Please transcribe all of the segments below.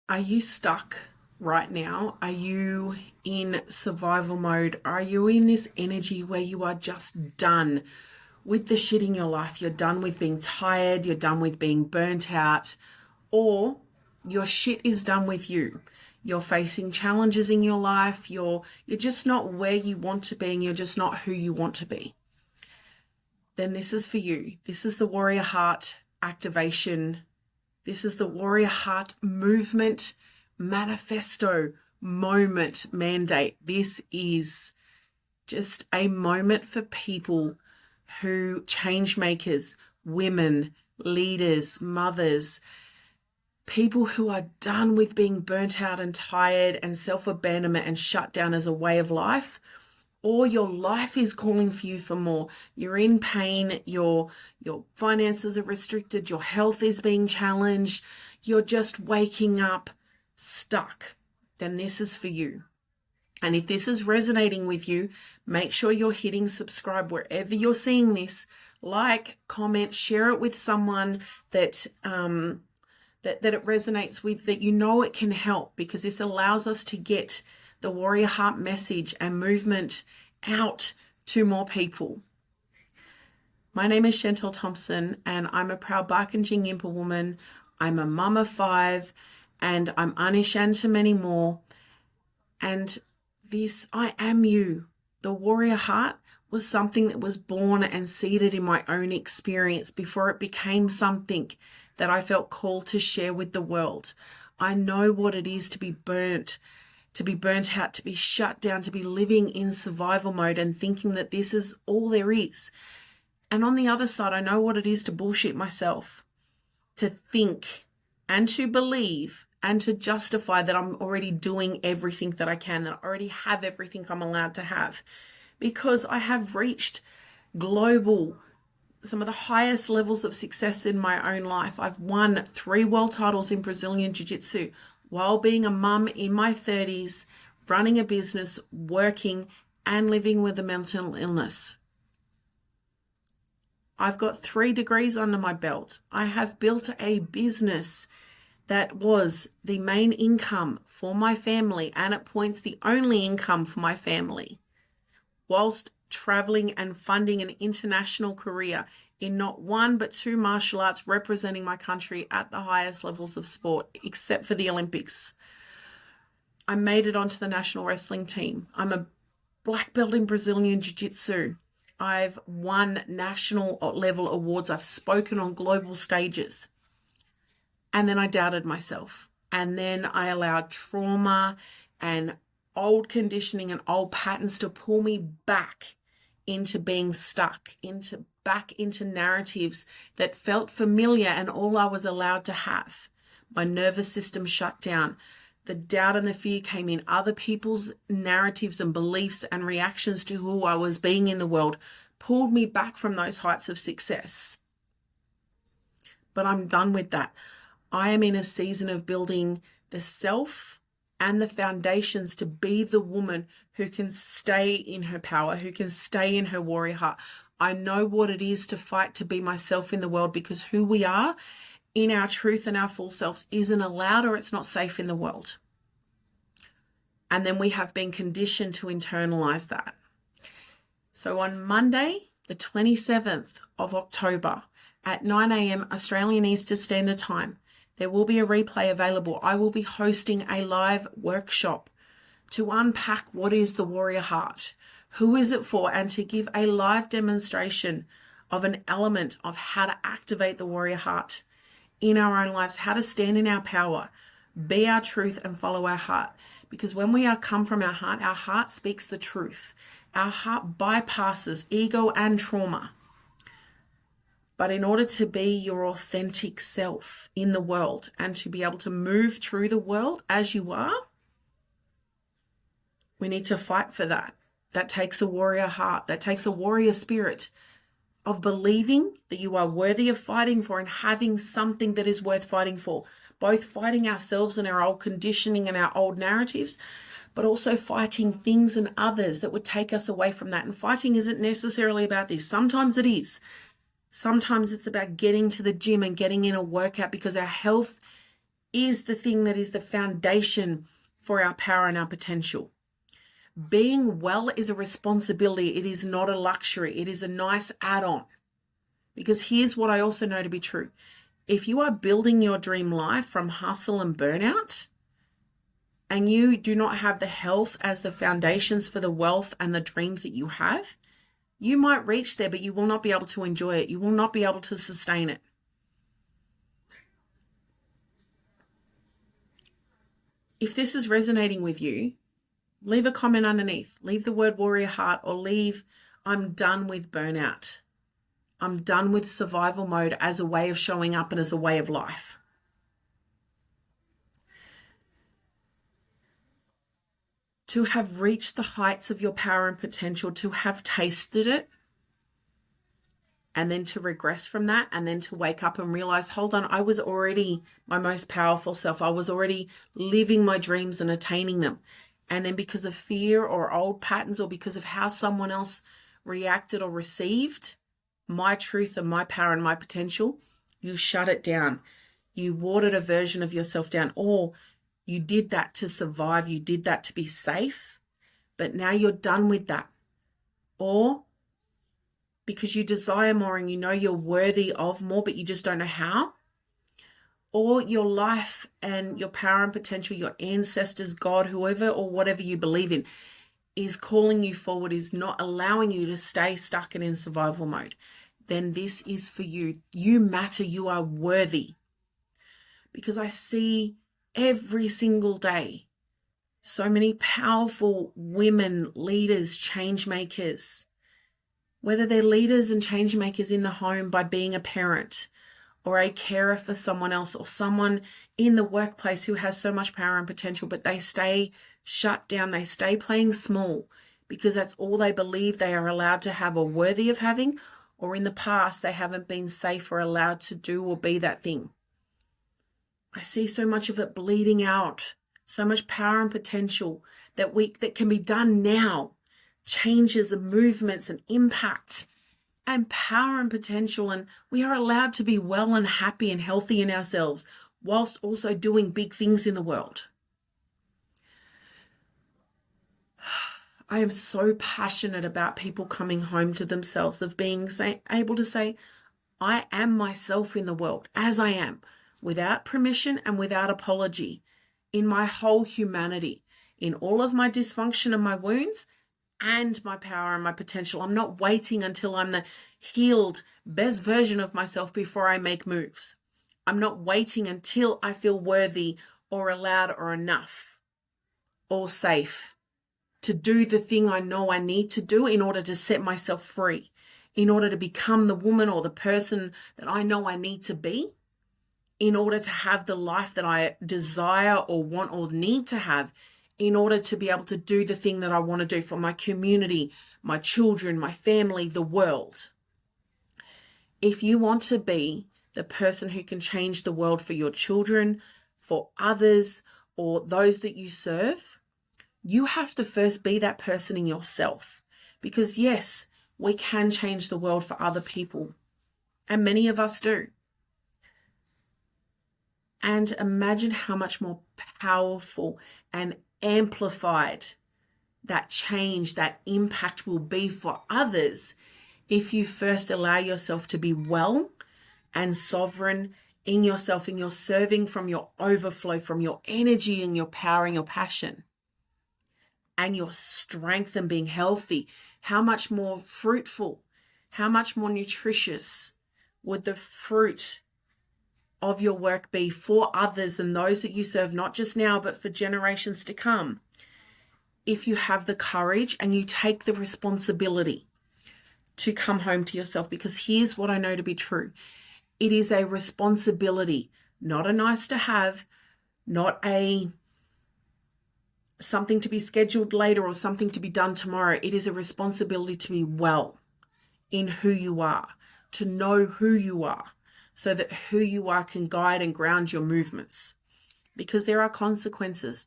Are you stuck right now? Are you in survival mode? Are you in this energy where you are just done with the shit in your life? You're done with being tired, you're done with being burnt out, or your shit is done with you. You're facing challenges in your life, you're just not where you want to be, and you're just not who you want to be. Then this is for you. This is the Warrior Heart activation. This is the Warrior Heart movement manifesto moment mandate. This is just a moment for people who change makers, women, leaders, mothers, people who are done with being burnt out and tired and self-abandonment and shut down as a way of life, or your life is calling for you for more. You're in pain, your finances are restricted, your health is being challenged, you're just waking up stuck. Then this is for you. And if this is resonating with you, make sure you're hitting subscribe wherever you're seeing this. Like, comment, share it with someone that it resonates with, that you know it can help, because this allows us to get the Warrior Heart message and movement out to more people. My name is Shantelle Thompson, and I'm a proud Barkindji woman. I'm a mum of 5, and I'm unishan to many more. And this I am you. The Warrior Heart was something that was born and seeded in my own experience before it became something that I felt called to share with the world. I know what it is to be burnt out, to be shut down, to be living in survival mode and thinking that this is all there is. And on the other side, I know what it is to bullshit myself, to think and to believe and to justify that I'm already doing everything that I can, that I already have everything I'm allowed to have, because I have reached some of the highest levels of success in my own life. I've won 3 world titles in Brazilian Jiu-Jitsu while being a mum in my 30s, running a business, working, and living with a mental illness. I've got 3 degrees under my belt. I have built a business that was the main income for my family, and at points the only income for my family, whilst traveling and funding an international career in not 1 but 2 martial arts, representing my country at the highest levels of sport, except for the Olympics. I made it onto the national wrestling team. I'm a black belt in Brazilian Jiu-Jitsu. I've won national level awards. I've spoken on global stages. And then I doubted myself. And then I allowed trauma and old conditioning and old patterns to pull me back into being stuck, back into narratives that felt familiar and all I was allowed to have. My nervous system shut down. The doubt and the fear came in. Other people's narratives and beliefs and reactions to who I was being in the world pulled me back from those heights of success. But I'm done with that. I am in a season of building the self and the foundations to be the woman who can stay in her power, who can stay in her warrior heart. I know what it is to fight to be myself in the world, because who we are in our truth and our full selves isn't allowed, or it's not safe in the world. And then we have been conditioned to internalize that. So on Monday, the 27th of October at 9 a.m. Australian Eastern Standard Time, there will be a replay available. I will be hosting a live workshop to unpack what is the Warrior Heart, who is it for, and to give a live demonstration of an element of how to activate the Warrior Heart in our own lives, how to stand in our power, be our truth, and follow our heart. Because when we are come from our heart speaks the truth. Our heart bypasses ego and trauma. But in order to be your authentic self in the world and to be able to move through the world as you are, we need to fight for that. That takes a warrior heart. That takes a warrior spirit of believing that you are worthy of fighting for and having something that is worth fighting for. Both fighting ourselves and our old conditioning and our old narratives, but also fighting things and others that would take us away from that. And fighting isn't necessarily about this. Sometimes it is. Sometimes it's about getting to the gym and getting in a workout because our health is the thing that is the foundation for our power and our potential. Being well is a responsibility. It is not a luxury. It is a nice add-on. Because here's what I also know to be true. If you are building your dream life from hustle and burnout, and you do not have the health as the foundations for the wealth and the dreams that you have, you might reach there, but you will not be able to enjoy it. You will not be able to sustain it. If this is resonating with you, leave a comment underneath. Leave the word warrior heart, or leave, I'm done with burnout. I'm done with survival mode as a way of showing up and as a way of life. To have reached the heights of your power and potential, to have tasted it, and then to regress from that, and then to wake up and realize, hold on, I was already my most powerful self. I was already living my dreams and attaining them. And then because of fear or old patterns, or because of how someone else reacted or received my truth and my power and my potential, you shut it down. You watered a version of yourself down, or you did that to survive. You did that to be safe, but now you're done with that. Or because you desire more and you know you're worthy of more, but you just don't know how. Or your life and your power and potential, your ancestors, God, whoever or whatever you believe in, is calling you forward, is not allowing you to stay stuck and in survival mode. Then this is for you. You matter. You are worthy. Because I see every single day so many powerful women, leaders, change makers, whether they're leaders and change makers in the home by being a parent or a carer for someone else, or someone in the workplace who has so much power and potential, but they stay shut down. They stay playing small because that's all they believe they are allowed to have or worthy of having, or in the past they haven't been safe or allowed to do or be that thing. I see so much of it bleeding out, so much power and potential that can be done now. Changes and movements and impact and power and potential. And we are allowed to be well and happy and healthy in ourselves whilst also doing big things in the world. I am so passionate about people coming home to themselves, of being able to say, I am myself in the world as I am, without permission and without apology, in my whole humanity, in all of my dysfunction and my wounds, and my power and my potential. I'm not waiting until I'm the healed, best version of myself before I make moves. I'm not waiting until I feel worthy or allowed or enough or safe to do the thing I know I need to do in order to set myself free, in order to become the woman or the person that I know I need to be, in order to have the life that I desire or want or need to have, in order to be able to do the thing that I want to do for my community, my children, my family, the world. If you want to be the person who can change the world for your children, for others, or those that you serve, you have to first be that person in yourself. Because yes, we can change the world for other people, and many of us do. And imagine how much more powerful and amplified that change, that impact will be for others if you first allow yourself to be well and sovereign in yourself, and you're serving from your overflow, from your energy and your power and your passion and your strength and being healthy. How much more fruitful, how much more nutritious would the fruit of your work be for others and those that you serve, not just now, but for generations to come, if you have the courage and you take the responsibility to come home to yourself? Because here's what I know to be true. It is a responsibility, not a nice to have, not a something to be scheduled later or something to be done tomorrow. It is a responsibility to be well in who you are, to know who you are, so that who you are can guide and ground your movements. Because there are consequences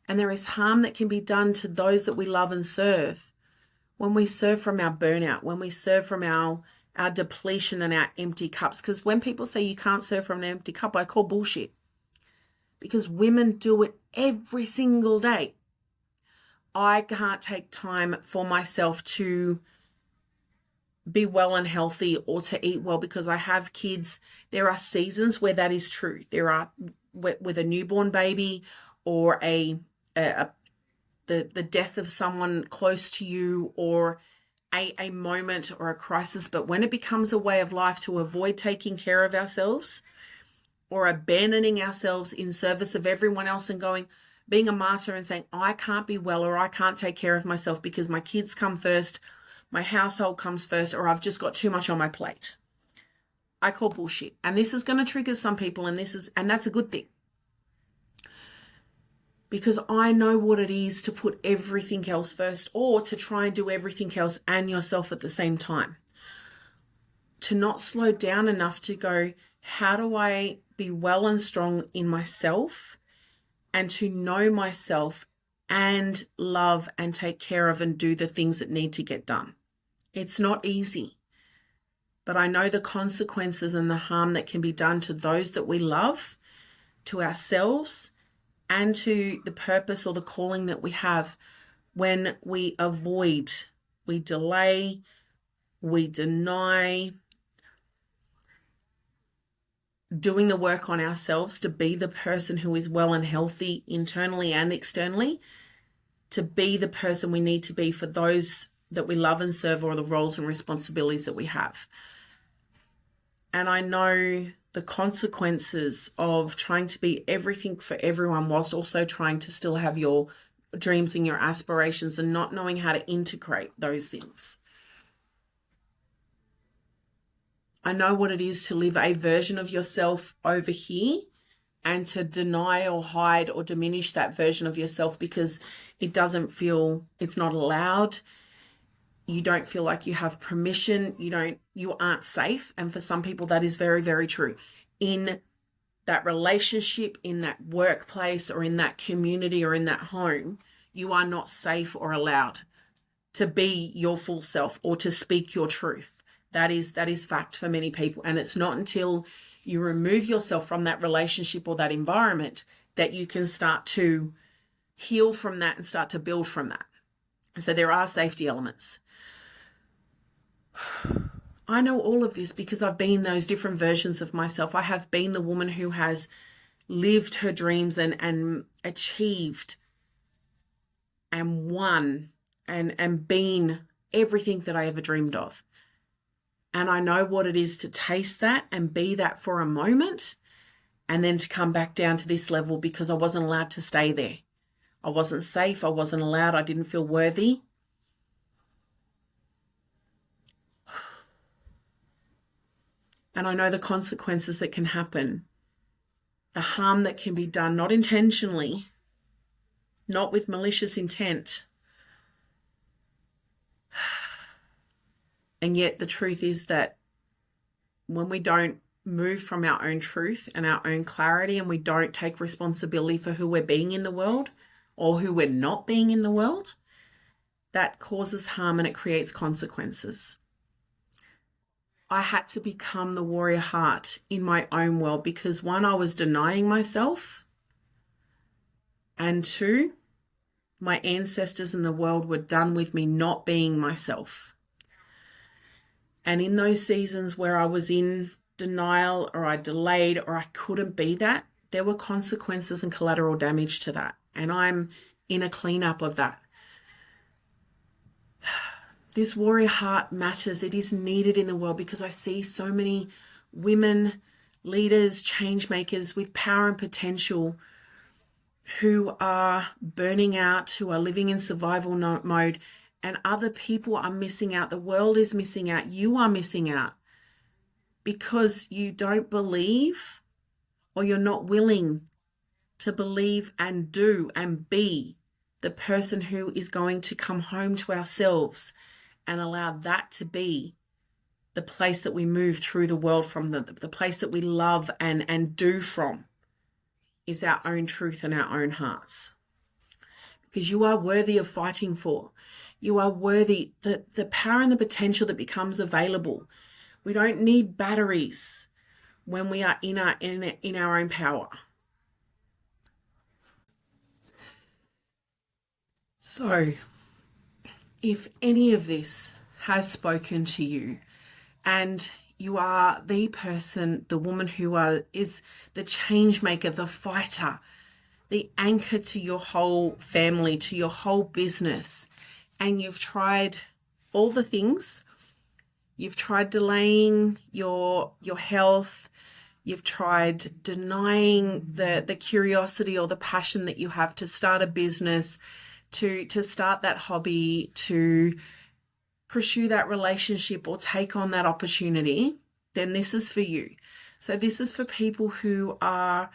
and there is harm that can be done to those that we love and serve when we serve from our burnout, when we serve from our depletion and our empty cups. Because when people say you can't serve from an empty cup, I call bullshit. because women do it every single day. I can't take time for myself to be well and healthy or to eat well because I have kids. There are seasons where that is true. There are with a newborn baby or the death of someone close to you or a moment or a crisis. But when it becomes a way of life to avoid taking care of ourselves or abandoning ourselves in service of everyone else and being a martyr and saying, I can't be well or I can't take care of myself because my kids come first, my household comes first, or I've just got too much on my plate. I call bullshit. And this is going to trigger some people, and that's a good thing. Because I know what it is to put everything else first or to try and do everything else and yourself at the same time. To not slow down enough to go, how do I be well and strong in myself and to know myself and love and take care of and do the things that need to get done? It's not easy, but I know the consequences and the harm that can be done to those that we love, to ourselves, and to the purpose or the calling that we have when we avoid, we delay, we deny doing the work on ourselves to be the person who is well and healthy internally and externally, to be the person we need to be for those that we love and serve or the roles and responsibilities that we have. And I know the consequences of trying to be everything for everyone whilst also trying to still have your dreams and your aspirations and not knowing how to integrate those things. I know what it is to live a version of yourself over here and to deny or hide or diminish that version of yourself because it doesn't feel, it's not allowed. You don't feel like you have permission. You aren't safe. And for some people, that is very, very true. In that relationship, in that workplace, or in that community, or in that home, you are not safe or allowed to be your full self or to speak your truth. That is fact for many people. And it's not until you remove yourself from that relationship or that environment that you can start to heal from that and start to build from that. So there are safety elements. I know all of this because I've been those different versions of myself. I have been the woman who has lived her dreams and achieved and won and been everything that I ever dreamed of. And I know what it is to taste that and be that for a moment and then to come back down to this level because I wasn't allowed to stay there. I wasn't safe. I wasn't allowed. I didn't feel worthy. And I know the consequences that can happen, the harm that can be done, not intentionally, not with malicious intent. And yet the truth is that when we don't move from our own truth and our own clarity and we don't take responsibility for who we're being in the world or who we're not being in the world, that causes harm and it creates consequences. I had to become the warrior heart in my own world because one, I was denying myself, and two, my ancestors in the world were done with me not being myself. And in those seasons where I was in denial or I delayed or I couldn't be that, there were consequences and collateral damage to that. And I'm in a cleanup of that. This warrior heart matters. It is needed in the world because I see so many women, leaders, change makers with power and potential who are burning out, who are living in survival mode, and other people are missing out. The world is missing out. You are missing out because you don't believe or you're not willing to believe and do and be the person who is going to come home to ourselves and allow that to be the place that we move through the world from, the place that we love and do from is our own truth and our own hearts. Because you are worthy of fighting for. You are worthy, the power and the potential that becomes available. We don't need batteries when we are in our own power. So, if any of this has spoken to you and you are the person, the woman who is the change maker, the fighter, the anchor to your whole family, to your whole business, and you've tried all the things, you've tried delaying your health, you've tried denying the curiosity or the passion that you have to start a business, to start that hobby, to pursue that relationship or take on that opportunity, then this is for you. So this is for people who have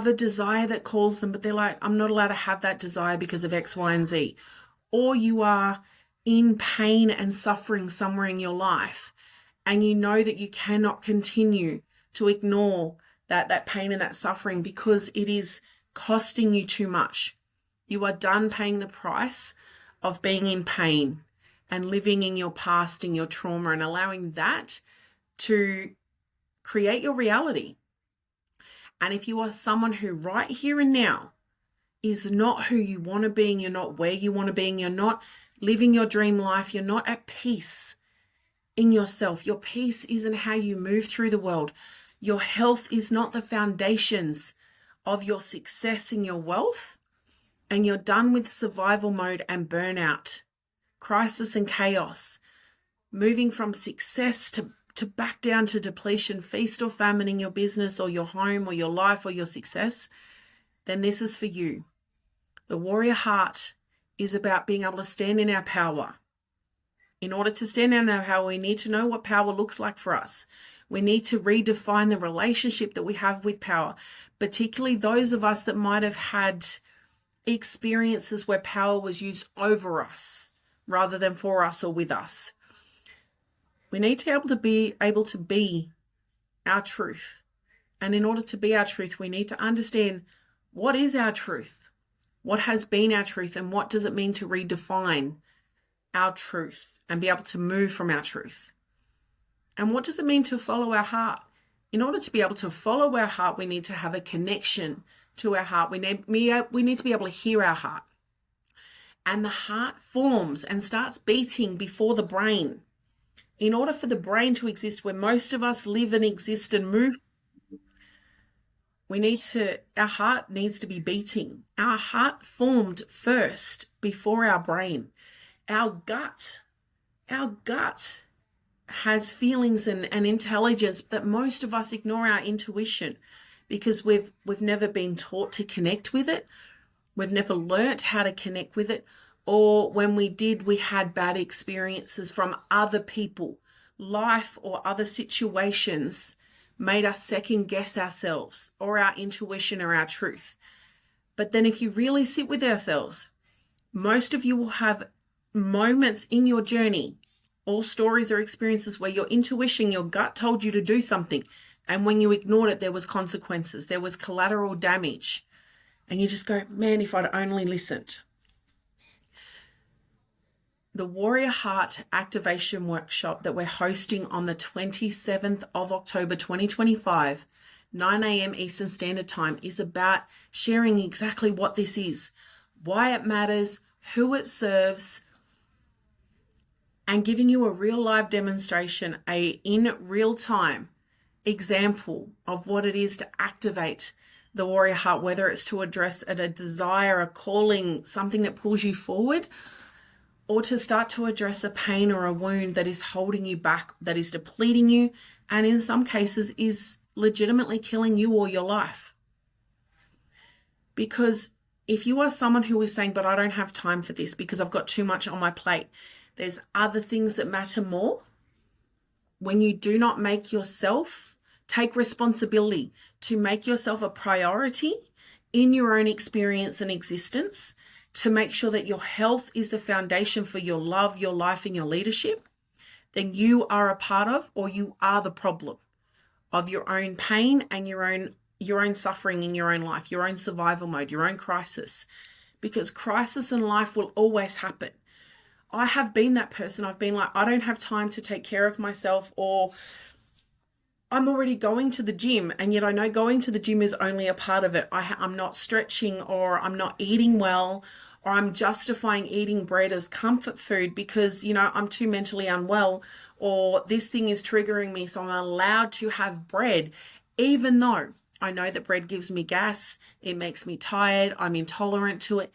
a desire that calls them, but they're like, I'm not allowed to have that desire because of X, Y, and Z. Or you are in pain and suffering somewhere in your life, and you know that you cannot continue to ignore that pain and that suffering because it is costing you too much. You are done paying the price of being in pain and living in your past, in your trauma, and allowing that to create your reality. And if you are someone who right here and now is not who you want to be, and you're not where you want to be, and you're not living your dream life, you're not at peace in yourself. Your peace isn't how you move through the world. Your health is not the foundations of your success and your wealth. And you're done with survival mode and burnout, crisis and chaos, moving from success to back down to depletion, feast or famine in your business or your home or your life or your success, then this is for you. The warrior heart is about being able to stand in our power. In order to stand in our power, we need to know what power looks like for us. We need to redefine the relationship that we have with power, particularly those of us that might have had experiences where power was used over us rather than for us or with us. We need to be able to be our truth. And in order to be our truth, we need to understand what is our truth, what has been our truth, and what does it mean to redefine our truth and be able to move from our truth. And what does it mean to follow our heart? In order to be able to follow our heart, we need to have a connection to our heart. We need to be able to hear our heart. And the heart forms and starts beating before the brain. In order for the brain to exist where most of us live and exist and move, our heart needs to be beating. Our heart formed first before our brain. Our gut has feelings and intelligence that most of us ignore. Our intuition, because we've never been taught to connect with it. We've never learnt how to connect with it. Or when we did, we had bad experiences from other people. Life or other situations made us second guess ourselves or our intuition or our truth. But then if you really sit with ourselves, most of you will have moments in your journey, all stories or experiences where your intuition, your gut told you to do something. And when you ignored it, there was consequences. There was collateral damage. And you just go, man, if I'd only listened. The Warrior Heart Activation Workshop that we're hosting on the 27th of October 2025, 9 a.m. Eastern Standard Time, is about sharing exactly what this is, why it matters, who it serves, and giving you a real live demonstration, in real time example of what it is to activate the warrior heart, whether it's to address a desire, a calling, something that pulls you forward, or to start to address a pain or a wound that is holding you back, that is depleting you, and in some cases is legitimately killing you or your life. Because if you are someone who is saying, but I don't have time for this because I've got too much on my plate, there's other things that matter more. When you do not make yourself take responsibility to make yourself a priority in your own experience and existence, to make sure that your health is the foundation for your love, your life, and your leadership, then you are a part of, or you are the problem of your own pain and your own suffering in your own life, your own survival mode, your own crisis. Because crisis in life will always happen. I have been that person. I've been like, I don't have time to take care of myself, or I'm already going to the gym, and yet I know going to the gym is only a part of it. I'm not stretching, or I'm not eating well, or I'm justifying eating bread as comfort food because, I'm too mentally unwell, or this thing is triggering me, so I'm allowed to have bread, even though I know that bread gives me gas, it makes me tired, I'm intolerant to it,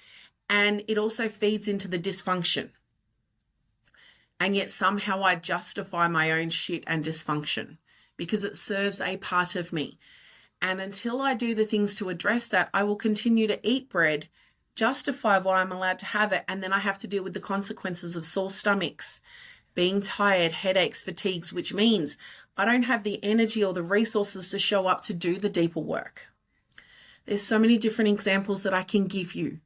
and it also feeds into the dysfunction. And yet somehow I justify my own shit and dysfunction because it serves a part of me. And until I do the things to address that, I will continue to eat bread, justify why I'm allowed to have it, and then I have to deal with the consequences of sore stomachs, being tired, headaches, fatigues, which means I don't have the energy or the resources to show up to do the deeper work. There's so many different examples that I can give you.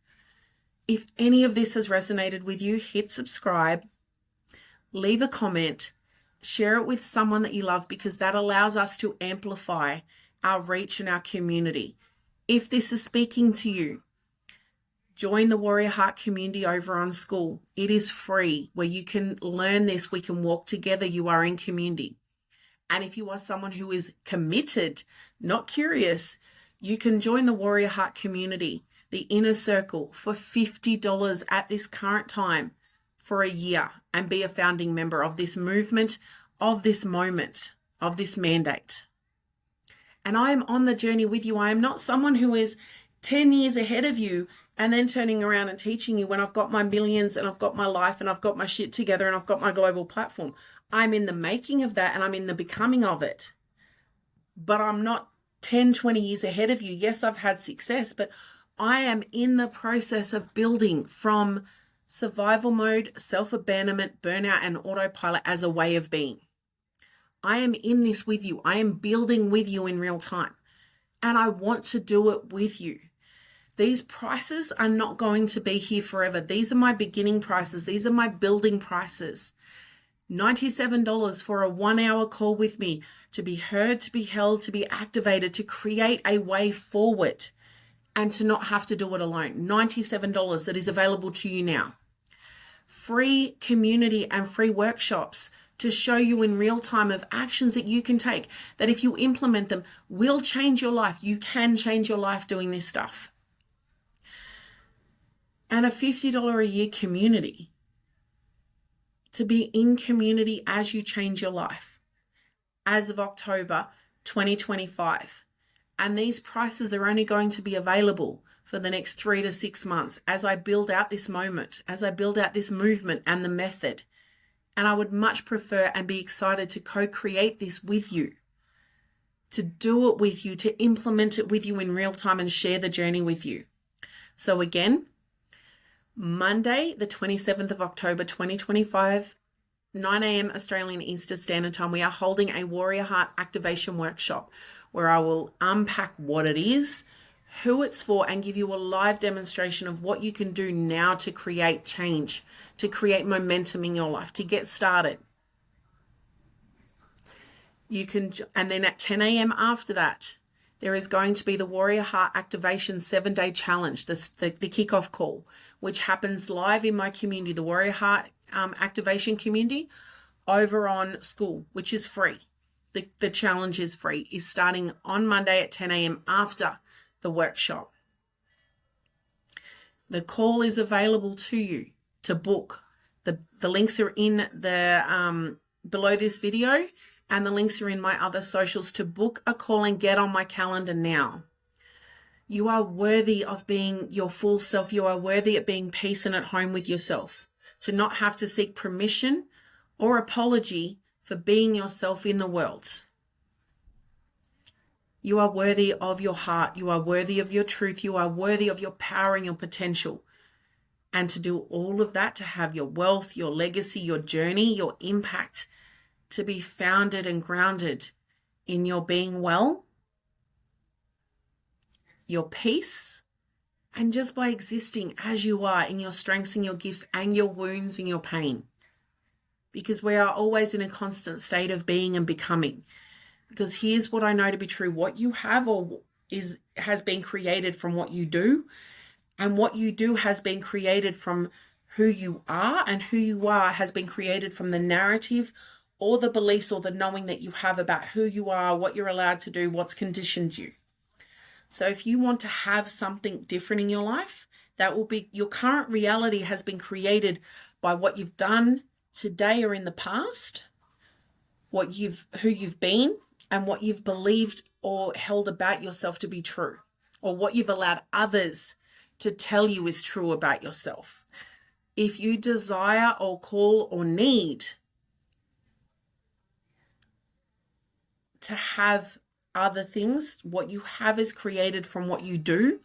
If any of this has resonated with you, hit subscribe, leave a comment, share it with someone that you love, because that allows us to amplify our reach and our community. If this is speaking to you, join the Warrior Heart community over on School. It is free, where you can learn this. We can walk together. You are in community. And if you are someone who is committed, not curious, you can join the Warrior Heart community, the inner circle, for $50 at this current time for a year, and be a founding member of this movement, of this moment, of this mandate. And I am on the journey with you. I am not someone who is 10 years ahead of you and then turning around and teaching you when I've got my millions and I've got my life and I've got my shit together and I've got my global platform. I'm in the making of that and I'm in the becoming of it. But I'm not 10, 20 years ahead of you. Yes, I've had success, but I am in the process of building from survival mode, self-abandonment, burnout, and autopilot as a way of being. I am in this with you. I am building with you in real time. And I want to do it with you. These prices are not going to be here forever. These are my beginning prices. These are my building prices. $97 for a 1-hour call with me to be heard, to be held, to be activated, to create a way forward and to not have to do it alone. $97 that is available to you now. Free community and free workshops to show you in real time of actions that you can take, that if you implement them, will change your life. You can change your life doing this stuff. And a $50 a year community to be in community as you change your life as of October 2025. And these prices are only going to be available for the next 3 to 6 months as I build out this moment, as I build out this movement and the method. And I would much prefer and be excited to co-create this with you, to do it with you, to implement it with you in real time and share the journey with you. So again, Monday, the 27th of October, 2025, 9 a.m. Australian Eastern Standard Time, we are holding a Warrior Heart Activation Workshop where I will unpack what it is, who it's for, and give you a live demonstration of what you can do now to create change, to create momentum in your life, to get started. You can, and then at 10 a.m. after that, there is going to be the Warrior Heart Activation 7-Day Challenge, the kickoff call, which happens live in my community, the Warrior Heart Activation community over on School, which is free. The challenge is free, is starting on Monday at 10 a.m. after the workshop. The call is available to you to book. The links are in the below this video, and the links are in my other socials to book a call and get on my calendar now. You are worthy of being your full self. You are worthy of being peace and at home with yourself, to not have to seek permission or apology for being yourself in the world. You are worthy of your heart. You are worthy of your truth. You are worthy of your power and your potential. And to do all of that, to have your wealth, your legacy, your journey, your impact, to be founded and grounded in your being well, your peace, and just by existing as you are in your strengths and your gifts and your wounds and your pain. Because we are always in a constant state of being and becoming. Because here's what I know to be true. What you have has been created from what you do. And what you do has been created from who you are. And who you are has been created from the narrative or the beliefs or the knowing that you have about who you are, what you're allowed to do, what's conditioned you. So if you want to have something different in your life, That will be, your current reality has been created by what you've done today or in the past, who you've been, and what you've believed or held about yourself to be true, or what you've allowed others to tell you is true about yourself. If you desire or call or need to have other things, what you have is created from what you do.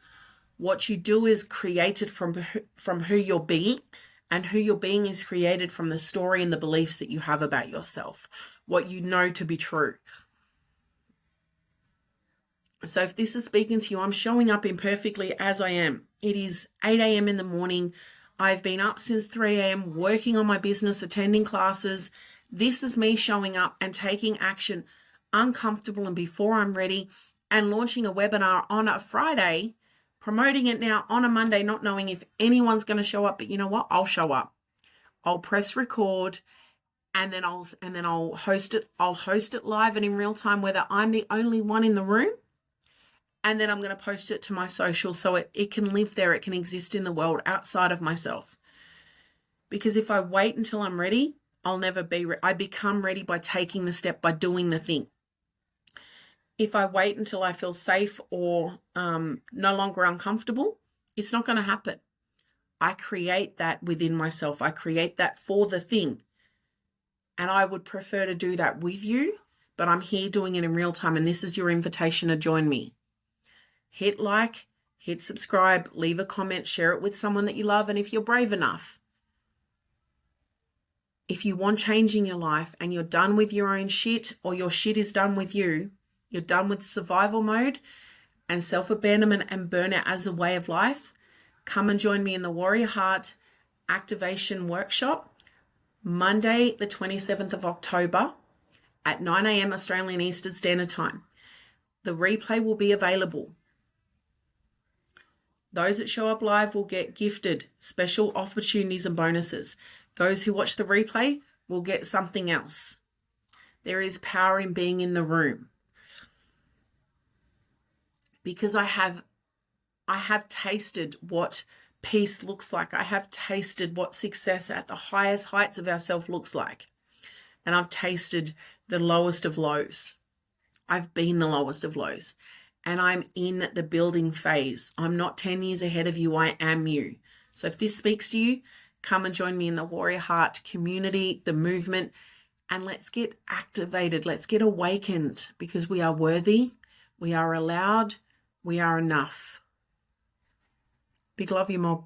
What you do is created from who you're being, and who you're being is created from the story and the beliefs that you have about yourself, what you know to be true. So if this is speaking to you, I'm showing up imperfectly as I am. It is 8 a.m. in the morning. I've been up since 3 a.m. working on my business, attending classes. This is me showing up and taking action, uncomfortable and before I'm ready, and launching a webinar on a Friday, promoting it now on a Monday, not knowing if anyone's going to show up. But you know what? I'll show up. I'll press record, and then I'll host it. I'll host it live and in real time, whether I'm the only one in the room. And then I'm going to post it to my social so it can live there. It can exist in the world outside of myself. Because if I wait until I'm ready, I'll never be ready. I become ready by taking the step, by doing the thing. If I wait until I feel safe or no longer uncomfortable, it's not going to happen. I create that within myself. I create that for the thing. And I would prefer to do that with you, but I'm here doing it in real time. And this is your invitation to join me. Hit like, hit subscribe, leave a comment, share it with someone that you love. And if you're brave enough, if you want change in your life and you're done with your own shit, or your shit is done with you, you're done with survival mode and self-abandonment and burnout as a way of life, come and join me in the Warrior Heart Activation Workshop, Monday, the 27th of October at 9 a.m. Australian Eastern Standard Time. The replay will be available. Those that show up live will get gifted special opportunities and bonuses. Those who watch the replay will get something else. There is power in being in the room. Because I have tasted what peace looks like. I have tasted what success at the highest heights of ourselves looks like. And I've tasted the lowest of lows. I've been the lowest of lows. And I'm in the building phase. I'm not 10 years ahead of you. I am you. So if this speaks to you, come and join me in the Warrior Heart community, the movement, and let's get activated. Let's get awakened, because we are worthy. We are allowed. We are enough. Big love you, mob.